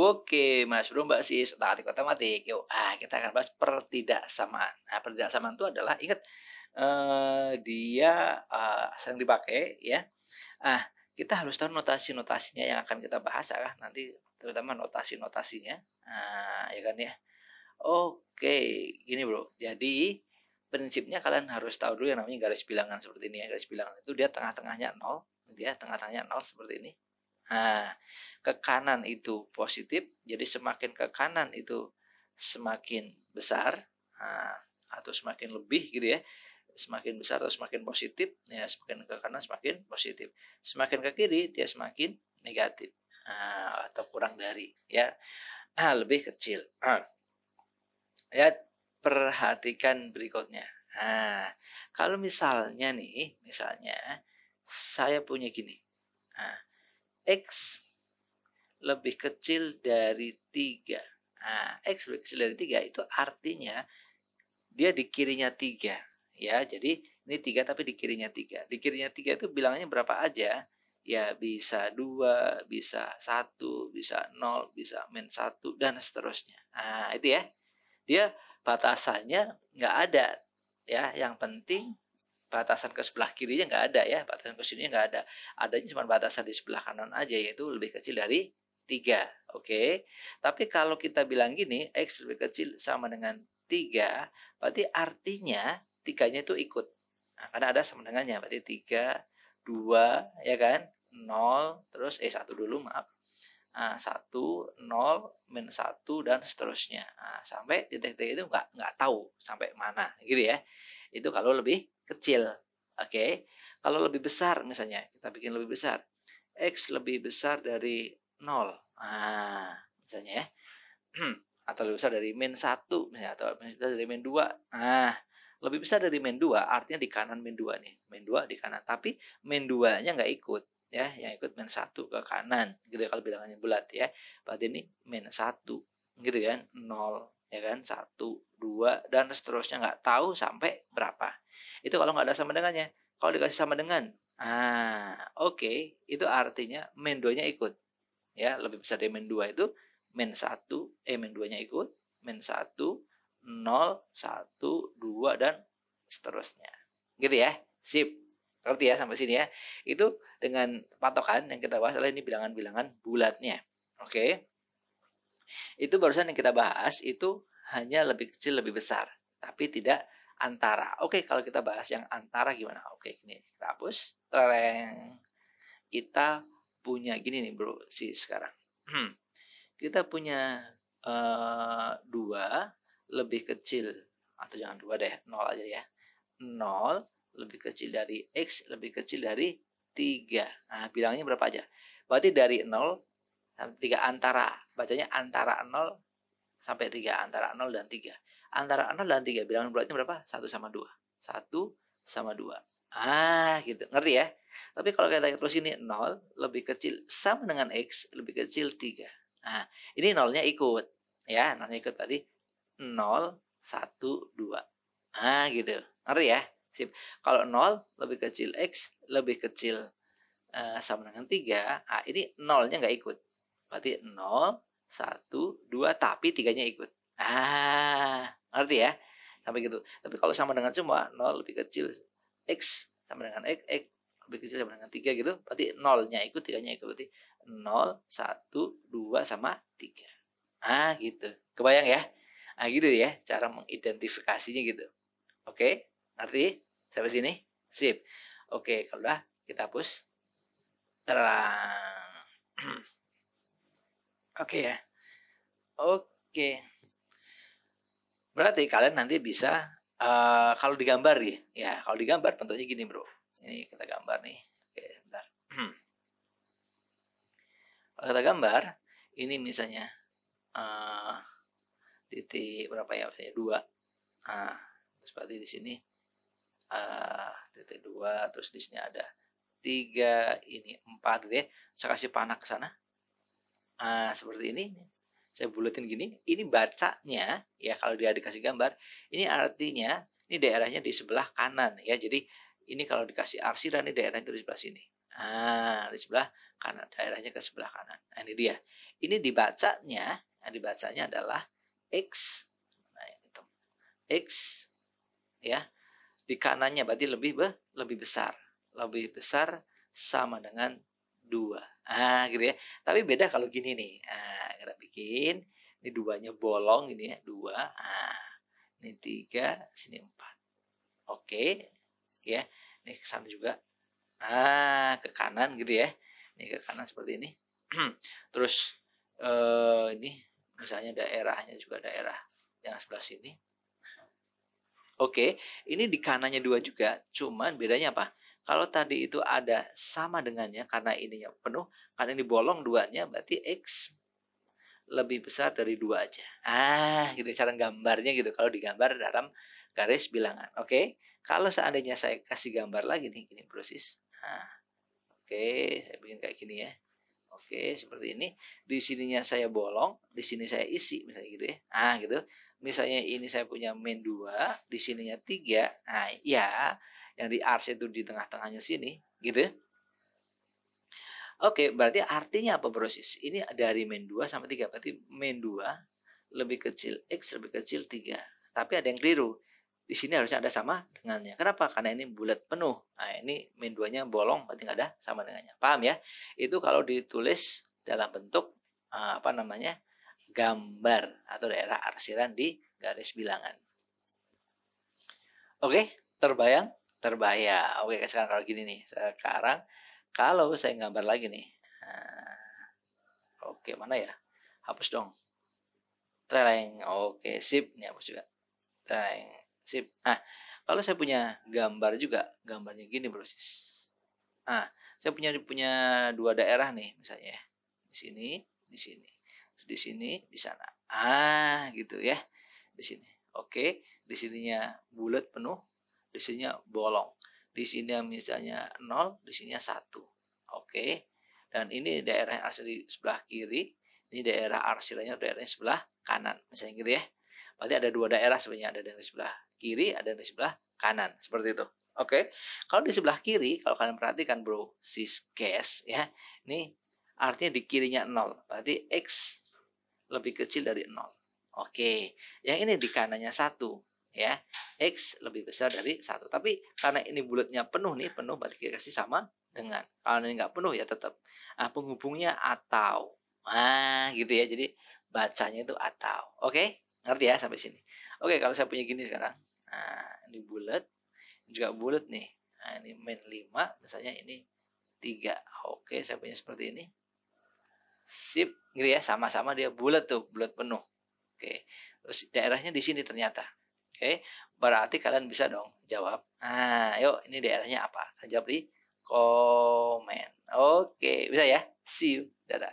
Oke, Mas Bro, Mbak Sis, otak-atik matematik. Yuk, kita akan bahas pertidaksamaan. Nah, pertidaksamaan itu adalah ingat, dia, sering dipakai ya. Ah, kita harus tahu notasi-notasinya yang akan kita bahas ya, nanti terutama notasi-notasinya. Ya kan ya. Oke, gini Bro, jadi prinsipnya kalian harus tahu dulu yang namanya garis bilangan seperti ini ya. Garis bilangan itu dia tengah-tengahnya nol, gitu ya, tengah-tengahnya nol seperti ini. Nah, ke kanan itu positif, jadi semakin ke kanan itu semakin besar, nah, atau semakin lebih gitu ya. Semakin besar atau semakin positif, ya semakin ke kanan semakin positif. Semakin ke kiri dia semakin negatif. Atau kurang dari ya. Lebih kecil. Ya, perhatikan berikutnya. Nah, kalau misalnya nih, misalnya saya punya gini. Nah, X lebih kecil dari 3. X lebih kecil dari 3 itu artinya dia di kirinya 3. Ya, jadi ini 3 tapi di kirinya 3. Di kirinya 3 itu bilangnya berapa aja? Ya, bisa 2, bisa 1, bisa 0, bisa min 1, dan seterusnya. Itu ya. Dia batasannya nggak ada. Ya, yang penting batasan ke sebelah kirinya nggak ada ya, batasan ke sini nggak ada. Adanya cuma batasan di sebelah kanan aja, yaitu lebih kecil dari 3. Oke. Tapi kalau kita bilang gini, X lebih kecil sama dengan 3, berarti artinya tiganya itu ikut. Nah, karena ada sama dengannya, berarti 3, 2, ya kan? 0, terus 1 dulu, maaf. 1, 0, min 1, dan seterusnya. Sampai titik-titik itu nggak tahu sampai mana, gitu ya. Itu kalau lebih kecil. Oke. Kalau lebih besar misalnya, kita bikin lebih besar. X lebih besar dari 0. Misalnya ya. Atau lebih besar dari min 1 misalnya, atau lebih besar dari min 2. Lebih besar dari min 2 artinya di kanan min 2 nih. Min 2 di kanan, tapi min 2-nya nggak ikut ya, yang ikut min 1 ke kanan gitu ya kalau bilangannya bulat ya. Berarti ini min 1 gitu kan, 0 ya kan, 1, 2, dan seterusnya nggak tahu sampai berapa. Itu kalau nggak ada sama dengannya. Kalau dikasih sama dengan, oke, itu artinya min 2-nya ikut. Ya, lebih besar dari min 2 itu min 1, min 2-nya ikut, min 1, 0, 1, 2, dan seterusnya. Gitu ya. Sip. Ngerti ya sampai sini ya. Itu dengan patokan yang kita bahas adalah ini bilangan-bilangan bulatnya. Oke. Itu barusan yang kita bahas itu hanya lebih kecil lebih besar, tapi tidak antara. Oke, kalau kita bahas yang antara gimana? Oke, ini kita hapus. Tereng. Kita punya gini nih bro sih sekarang. Kita punya 2 lebih kecil, atau jangan 2 deh, 0 aja ya. 0 lebih kecil dari X lebih kecil dari 3. Bilangnya berapa aja? Berarti dari 0 sampai 3 antara. Bacanya antara 0 sampai 3. Antara 0 dan 3. Antara 0 dan 3 bilangan bulatnya berapa? 1 sama 2. 1 sama 2. Gitu. Ngerti ya? Tapi kalau kita terus ini 0 lebih kecil sama dengan X lebih kecil 3. Ini nolnya ikut. Ya, nolnya ikut tadi 0, 1, 2. Gitu. Ngerti ya? Sip. Kalau 0 lebih kecil X lebih kecil sama dengan 3, ini nolnya nggak ikut. Berarti 0, 1, 2, tapi 3-nya ikut. Ngerti ya? Sampai gitu. Tapi kalau sama dengan semua, 0 lebih kecil X sama dengan X lebih kecil sama dengan 3 gitu, berarti nolnya ikut, 3-nya ikut. Berarti 0, 1, 2, sama 3. Gitu. Kebayang ya? Gitu ya cara mengidentifikasinya gitu. Oke? Ngerti? Sampai sini? Sip. Oke, kalau udah kita hapus. Terang. Oke ya. Oke. Berarti kalian nanti bisa kalau digambar ya, kalau digambar bentuknya gini, Bro. Ini kita gambar nih. Oke, bentar. Kalau kita gambar, ini misalnya titik berapa ya? Misalnya 2. Terus berarti di sini titik 2, terus di sini ada 3, ini 4 gitu ya. Saya kasih panah ke sana. Seperti ini. Saya buletin gini, ini bacanya ya kalau dia dikasih gambar, ini artinya ini daerahnya di sebelah kanan ya. Jadi Ini kalau dikasih arsiran nih daerah itu di sebelah sini. Ah, di sebelah kanan, daerahnya ke sebelah kanan. Nah, ini dia. Ini dibacanya adalah X. Nah, itu. X ya. Di kanannya berarti lebih besar. Lebih besar sama dengan 2. Ah, gitu ya. Tapi beda kalau gini nih. Ah, kita bikin ini 2-nya bolong ini ya, 2. Ah, ini 3, sini 4. Oke, ya. Ini ke sana juga. Ah, ke kanan gitu ya. Ini ke kanan seperti ini. Terus ini misalnya daerahnya juga daerah yang sebelah sini. Oke, ini di kanannya 2 juga, cuman bedanya apa? Kalau tadi itu ada sama dengannya karena ininya penuh, karena ini bolong 2-nya berarti X lebih besar dari 2 aja. Ah, gitu cara gambarnya gitu kalau digambar dalam garis bilangan. Oke. Kalau seandainya saya kasih gambar lagi nih, gini brosis. Nah, oke, saya bikin kayak gini ya. Oke, seperti ini. Di sininya saya bolong, di sini saya isi misalnya gitu ya. Ah, gitu. Misalnya ini saya punya main 2, di sininya 3. Nah, ya, yang di ars itu di tengah-tengahnya sini, gitu. Oke, berarti artinya apa, Brosis? Ini dari main 2 sampai 3. Berarti main 2 lebih kecil X lebih kecil 3. Tapi ada yang keliru. Di sini harusnya ada sama dengannya. Kenapa? Karena ini bulat penuh. Nah, ini main 2-nya bolong, berarti nggak ada sama dengannya. Paham ya? Itu kalau ditulis dalam bentuk apa namanya? Gambar atau daerah arsiran di garis bilangan. Oke, terbayang? Terbayang. Oke, sekarang kalau gini nih. Sekarang kalau saya gambar lagi nih. Nah, oke, mana ya? Hapus dong. Treleng. Oke, sip. Ini hapus juga. Treleng. Sip. Ah, kalau saya punya gambar juga, gambarnya gini, Bro. Ah, saya punya dua daerah nih misalnya ya. Di sini, di sini. Di sini, di sana. Ah, gitu ya. Di sini. Oke, di sininya bulat penuh, di sininya bolong. Di sini misalnya 0, di sininya 1. Oke. Dan ini daerah arsir di sebelah kiri, ini daerah arsirnya daerahnya sebelah kanan, misalnya gitu ya. Berarti ada dua daerah sebenarnya, ada di sebelah kiri, ada di sebelah kanan, seperti itu. Oke. Kalau di sebelah kiri, kalau kalian perhatikan bro, sis case ya, ini artinya di kirinya 0, berarti X lebih kecil dari 0. Oke, yang ini di kanannya 1 ya. X lebih besar dari 1. Tapi karena ini bulatnya penuh nih, penuh berarti kita kasih sama dengan. Kalau ini nggak penuh ya tetap. Nah, penghubungnya atau. Nah, gitu ya. Jadi bacanya itu atau. Oke? Ngerti ya sampai sini. Oke, kalau saya punya gini sekarang. Nah, ini bulat, juga bulat nih. Nah, ini main 5, misalnya ini 3. Oke, saya punya seperti ini. Sip, gitu ya, sama-sama dia bulat tuh, bulat penuh. Oke, terus daerahnya di sini ternyata. Oke, berarti kalian bisa dong jawab. Ah, yuk, ini daerahnya apa? Kalian jawab di komen. Oke, bisa ya? See you. Dadah.